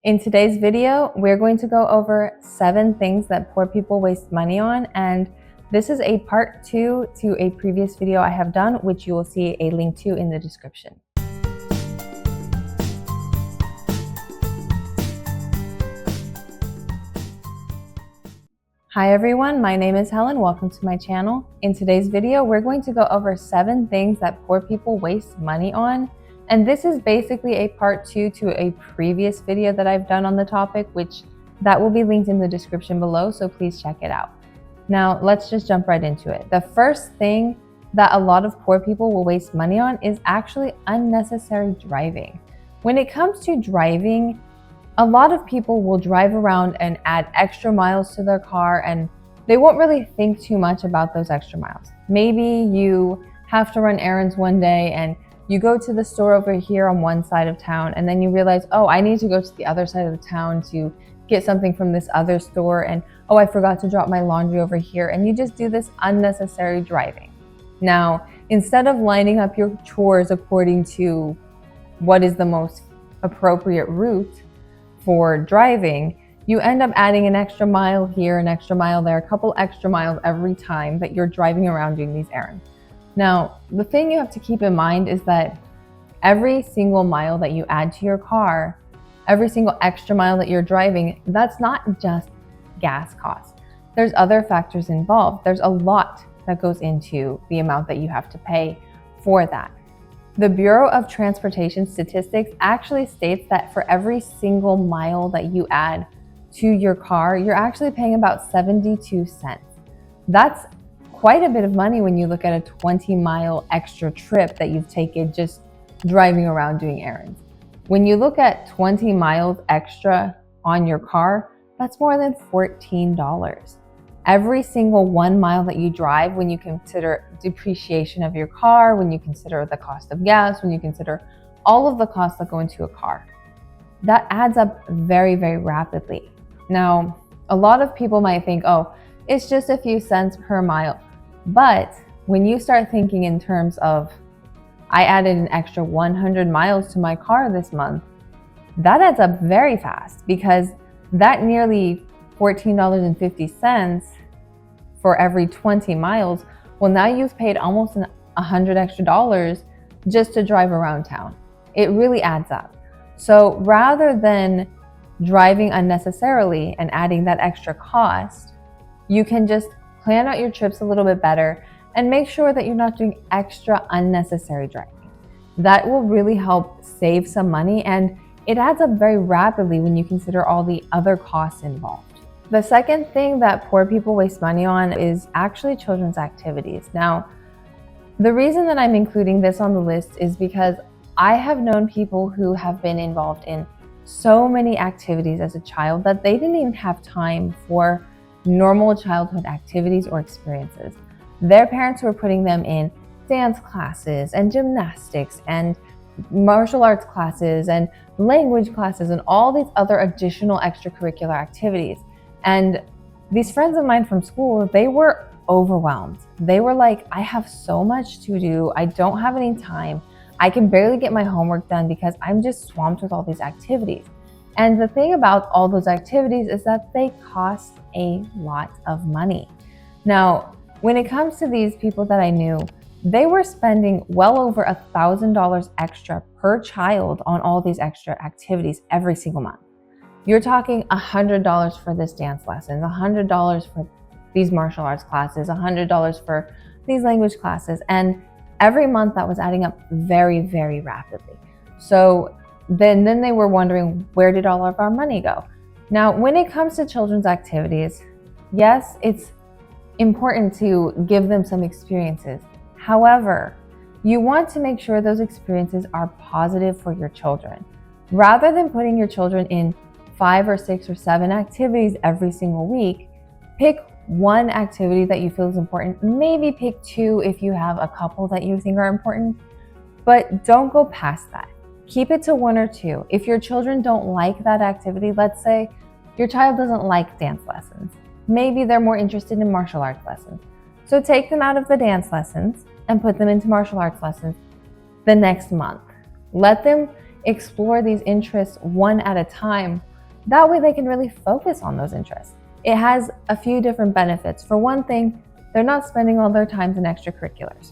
In today's video, we're going to go over 7 things that poor people waste money on, and this is a part 2 to a previous video I have done, which you will see a link to in the description. Hi everyone, my name is Helen. Welcome to my channel. In today's video, we're going to go over 7 things that poor people waste money on. And this is basically a part 2 to a previous video that I've done on the topic, which that will be linked in the description below, so please check it out. Now, let's just jump right into it. The first thing that a lot of poor people will waste money on is actually unnecessary driving. When it comes to driving, a lot of people will drive around and add extra miles to their car, and they won't really think too much about those extra miles. Maybe you have to run errands one day and you go to the store over here on one side of town, and then you realize, oh, I need to go to the other side of the town to get something from this other store, and oh, I forgot to drop my laundry over here, and you just do this unnecessary driving. Now, instead of lining up your chores according to what is the most appropriate route for driving, you end up adding an extra mile here, an extra mile there, a couple extra miles every time that you're driving around doing these errands. Now, the thing you have to keep in mind is that every single mile that you add to your car, every single extra mile that you're driving, that's not just gas costs. There's other factors involved. There's a lot that goes into the amount that you have to pay for that. The Bureau of Transportation Statistics actually states that for every single mile that you add to your car, you're actually paying about 72 cents. That's quite a bit of money when you look at a 20-mile extra trip that you've taken just driving around doing errands. When you look at 20 miles extra on your car, that's more than $14. Every single 1 mile that you drive, when you consider depreciation of your car, when you consider the cost of gas, when you consider all of the costs that go into a car, that adds up very, very rapidly. Now, a lot of people might think, oh, it's just a few cents per mile. But when you start thinking in terms of, I added an extra 100 miles to my car this month, that adds up very fast, because that nearly $14.50 for every 20 miles, well, now you've paid almost $100 extra just to drive around town. It really adds up. So rather than driving unnecessarily and adding that extra cost, you can just plan out your trips a little bit better and make sure that you're not doing extra unnecessary driving. That will really help save some money, and it adds up very rapidly when you consider all the other costs involved. The second thing that poor people waste money on is actually children's activities. Now, the reason that I'm including this on the list is because I have known people who have been involved in so many activities as a child that they didn't even have time for normal childhood activities or experiences. Their parents were putting them in dance classes and gymnastics and martial arts classes and language classes and all these other additional extracurricular activities. And these friends of mine from school, they were overwhelmed. They were like, I have so much to do. I don't have any time. I can barely get my homework done because I'm just swamped with all these activities. And the thing about all those activities is that they cost a lot of money. Now, when it comes to these people that I knew, they were spending well over $1,000 extra per child on all these extra activities every single month. You're talking $100 for this dance lessons, $100 for these martial arts classes, $100 for these language classes. And every month that was adding up very, very rapidly. So then they were wondering, where did all of our money go? Now, when it comes to children's activities, yes, it's important to give them some experiences. However, you want to make sure those experiences are positive for your children. Rather than putting your children in 5 or 6 or 7 activities every single week, pick one activity that you feel is important. Maybe pick 2 if you have a couple that you think are important, but don't go past that. Keep it to 1 or 2. If your children don't like that activity, let's say your child doesn't like dance lessons. Maybe they're more interested in martial arts lessons. So take them out of the dance lessons and put them into martial arts lessons the next month. Let them explore these interests one at a time That way they can really focus on those interests. It has a few different benefits. For one thing, they're not spending all their time in extracurriculars.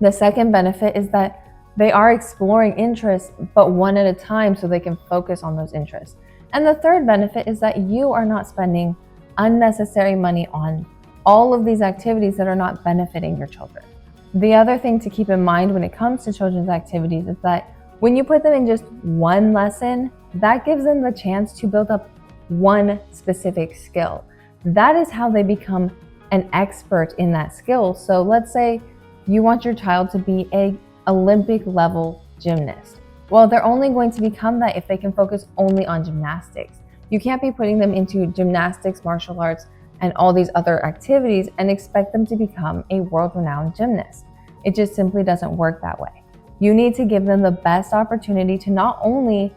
The second benefit is that they are exploring interests, but one at a time, so they can focus on those interests. And the third benefit is that you are not spending unnecessary money on all of these activities that are not benefiting your children. The other thing to keep in mind when it comes to children's activities is that when you put them in just one lesson, that gives them the chance to build up one specific skill. That is how they become an expert in that skill. So let's say you want your child to be an Olympic level gymnast. Well, they're only going to become that if they can focus only on gymnastics. You can't be putting them into gymnastics, martial arts, and all these other activities and expect them to become a world-renowned gymnast. It just simply doesn't work that way. You need to give them the best opportunity to not only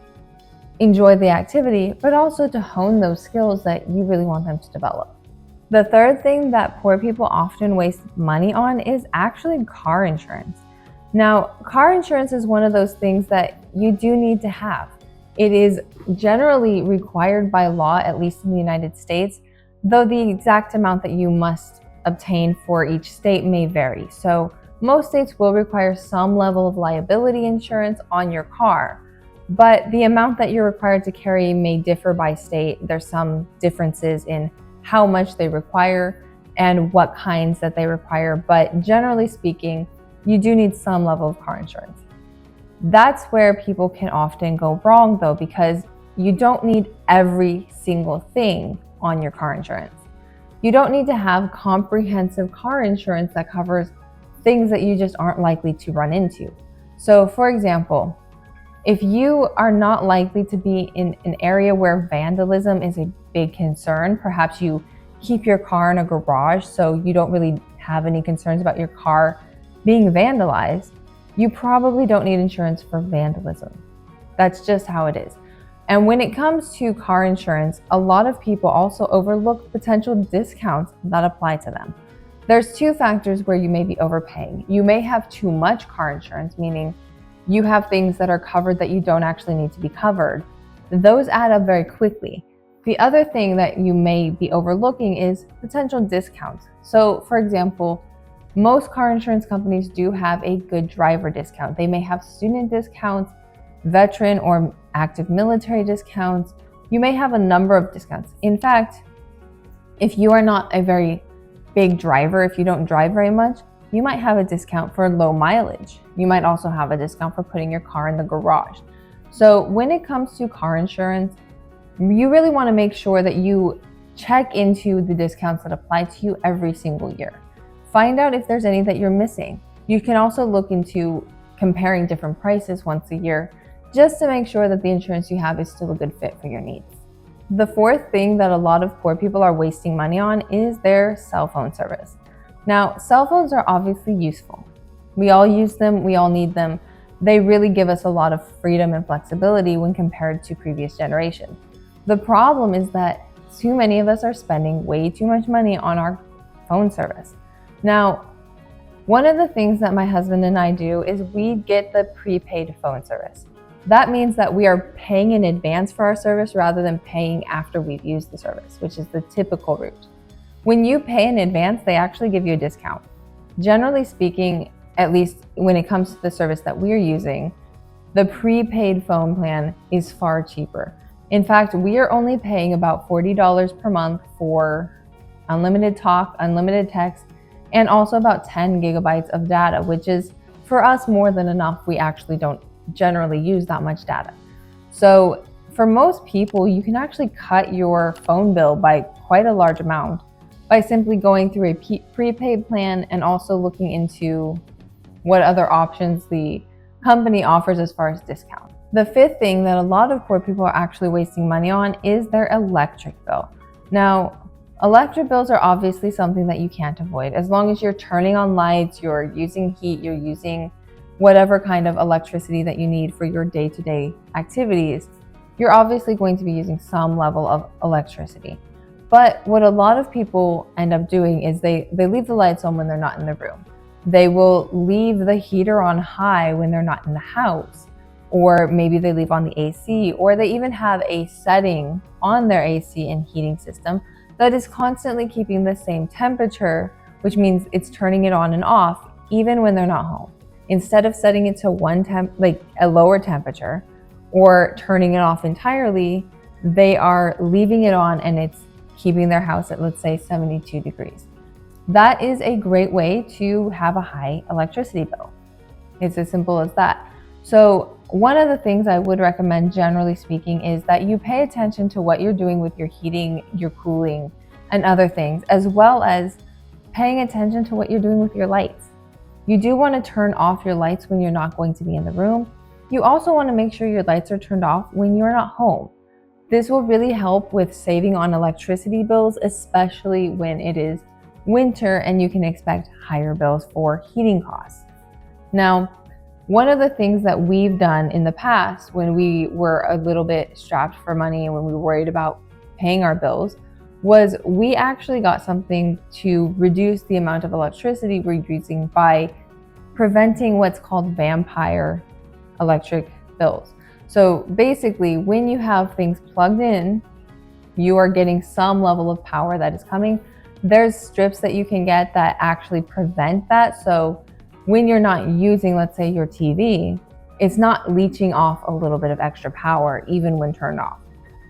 enjoy the activity, but also to hone those skills that you really want them to develop. The third thing that poor people often waste money on is actually car insurance. Now, car insurance is one of those things that you do need to have. It is generally required by law, at least in the United States, though the exact amount that you must obtain for each state may vary. So most states will require some level of liability insurance on your car, but the amount that you're required to carry may differ by state. There's some differences in how much they require and what kinds that they require, but generally speaking, you do need some level of car insurance. That's where people can often go wrong though, because you don't need every single thing on your car insurance. You don't need to have comprehensive car insurance that covers things that you just aren't likely to run into. So for example, if you are not likely to be in an area where vandalism is a big concern, perhaps you keep your car in a garage so you don't really have any concerns about your car being vandalized, you probably don't need insurance for vandalism. That's just how it is. And when it comes to car insurance, a lot of people also overlook potential discounts that apply to them. There's two factors where you may be overpaying. You may have too much car insurance, meaning you have things that are covered that you don't actually need to be covered. Those add up very quickly. The other thing that you may be overlooking is potential discounts. So for example, most car insurance companies do have a good driver discount. They may have student discounts, veteran or active military discounts. You may have a number of discounts. In fact, if you are not a very big driver, if you don't drive very much, you might have a discount for low mileage. You might also have a discount for putting your car in the garage. So when it comes to car insurance, you really want to make sure that you check into the discounts that apply to you every single year. Find out if there's any that you're missing. You can also look into comparing different prices once a year, just to make sure that the insurance you have is still a good fit for your needs. The fourth thing that a lot of poor people are wasting money on is their cell phone service. Now, cell phones are obviously useful. We all use them, we all need them. They really give us a lot of freedom and flexibility when compared to previous generations. The problem is that too many of us are spending way too much money on our phone service. Now, one of the things that my husband and I do is we get the prepaid phone service. That means that we are paying in advance for our service rather than paying after we've used the service, which is the typical route. When you pay in advance, they actually give you a discount. Generally speaking, at least when it comes to the service that we're using, the prepaid phone plan is far cheaper. In fact, we are only paying about $40 per month for unlimited talk, unlimited text, and also about 10 gigabytes of data, which is for us more than enough. We actually don't generally use that much data. So for most people, you can actually cut your phone bill by quite a large amount by simply going through a prepaid plan and also looking into what other options the company offers as far as discount. The fifth thing that a lot of poor people are actually wasting money on is their electric bill. Now, electric bills are obviously something that you can't avoid. As long as you're turning on lights, you're using heat, you're using whatever kind of electricity that you need for your day-to-day activities, you're obviously going to be using some level of electricity. But what a lot of people end up doing is they leave the lights on when they're not in the room. They will leave the heater on high when they're not in the house. or maybe they leave on the AC, or they even have a setting on their AC and heating system that is constantly keeping the same temperature, which means it's turning it on and off even when they're not home. Instead of setting it to like a lower temperature or turning it off entirely, they are leaving it on and it's keeping their house at, let's say, 72 degrees. That is a great way to have a high electricity bill. It's as simple as that. So one of the things I would recommend, generally speaking, is that you pay attention to what you're doing with your heating, your cooling, and other things, as well as paying attention to what you're doing with your lights. You do want to turn off your lights when you're not going to be in the room. You also want to make sure your lights are turned off when you're not home. This will really help with saving on electricity bills, especially when it is winter and you can expect higher bills for heating costs. Now, one of the things that we've done in the past when we were a little bit strapped for money and when we were worried about paying our bills was we actually got something to reduce the amount of electricity we're using by preventing what's called vampire electric bills. So basically, when you have things plugged in, you are getting some level of power that is coming. There's strips that you can get that actually prevent that. So when you're not using, let's say, your TV, it's not leeching off a little bit of extra power even when turned off.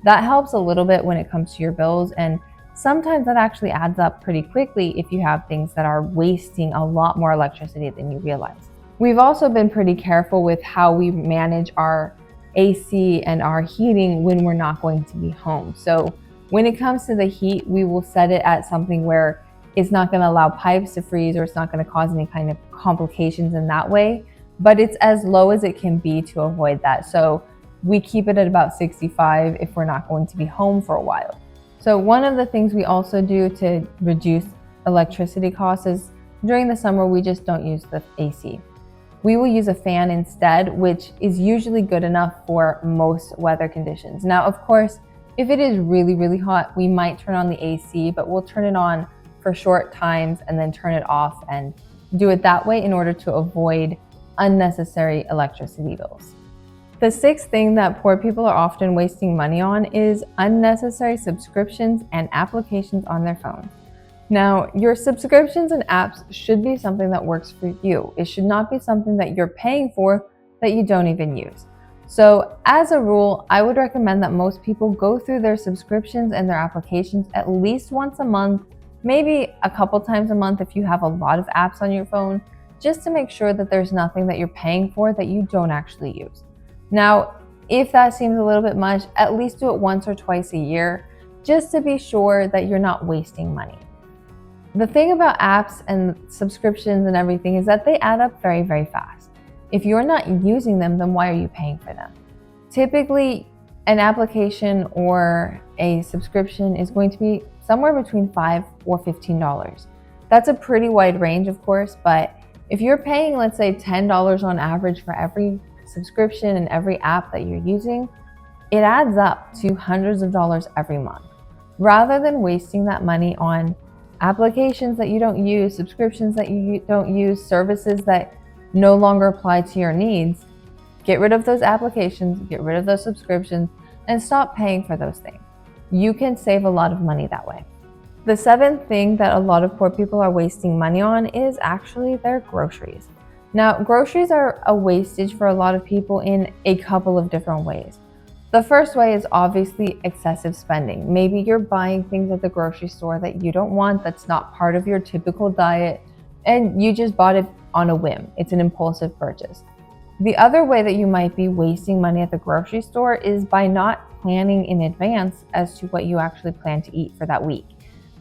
That helps a little bit when it comes to your bills, and sometimes that actually adds up pretty quickly if you have things that are wasting a lot more electricity than you realize. We've also been pretty careful with how we manage our AC and our heating when we're not going to be home. So when it comes to the heat, we will set it at something where it's not going to allow pipes to freeze, or it's not going to cause any kind of complications in that way, but it's as low as it can be to avoid that. So we keep it at about 65 if we're not going to be home for a while. So one of the things we also do to reduce electricity costs is during the summer, we just don't use the AC. We will use a fan instead, which is usually good enough for most weather conditions. Now, of course, if it is really, really hot, we might turn on the AC, but we'll turn it on for short times and then turn it off and do it that way in order to avoid unnecessary electricity bills. The sixth thing that poor people are often wasting money on is unnecessary subscriptions and applications on their phone. Now, your subscriptions and apps should be something that works for you. It should not be something that you're paying for that you don't even use. So as a rule, I would recommend that most people go through their subscriptions and their applications at least once a month, maybe a couple times a month if you have a lot of apps on your phone, just to make sure that there's nothing that you're paying for that you don't actually use. Now, if that seems a little bit much, at least do it once or twice a year, just to be sure that you're not wasting money. The thing about apps and subscriptions and everything is that they add up very, very fast. If you're not using them, then why are you paying for them? Typically, an application or a subscription is going to be somewhere between $5 or $15. That's a pretty wide range, of course, but if you're paying, let's say, $10 on average for every subscription and every app that you're using, it adds up to hundreds of dollars every month. Rather than wasting that money on applications that you don't use, subscriptions that you don't use, services that no longer apply to your needs, get rid of those applications, get rid of those subscriptions, and stop paying for those things. You can save a lot of money that way. The seventh thing that a lot of poor people are wasting money on is actually their groceries. Now, groceries are a wastage for a lot of people in a couple of different ways. The first way is obviously excessive spending. Maybe you're buying things at the grocery store that you don't want, that's not part of your typical diet, and you just bought it on a whim. It's an impulsive purchase. The other way that you might be wasting money at the grocery store is by not planning in advance as to what you actually plan to eat for that week.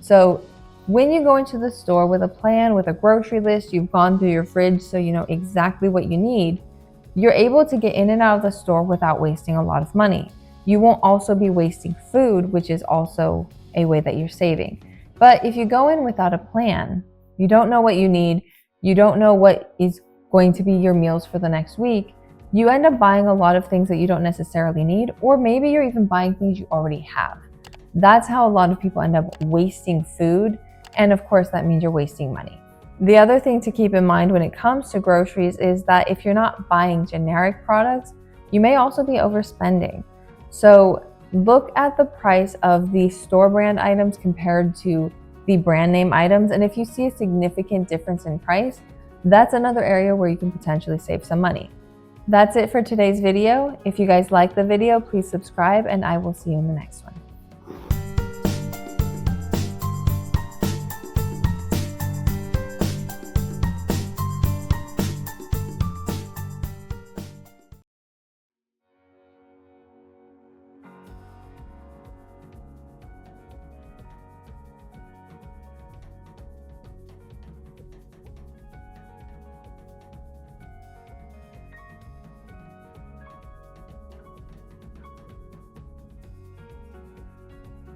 So when you go into the store with a plan, with a grocery list, you've gone through your fridge so you know exactly what you need, you're able to get in and out of the store without wasting a lot of money. You won't also be wasting food, which is also a way that you're saving. But if you go in without a plan, you don't know what you need, you don't know what is going to be your meals for the next week, you end up buying a lot of things that you don't necessarily need, or maybe you're even buying things you already have. That's how a lot of people end up wasting food, and of course that means you're wasting money. The other thing to keep in mind when it comes to groceries is that if you're not buying generic products, You may also be overspending. So look at the price of the store brand items compared to the brand name items. And if you see a significant difference in price, that's another area where you can potentially save some money. That's it for today's video. If you guys like the video, please subscribe and I will see you in the next one.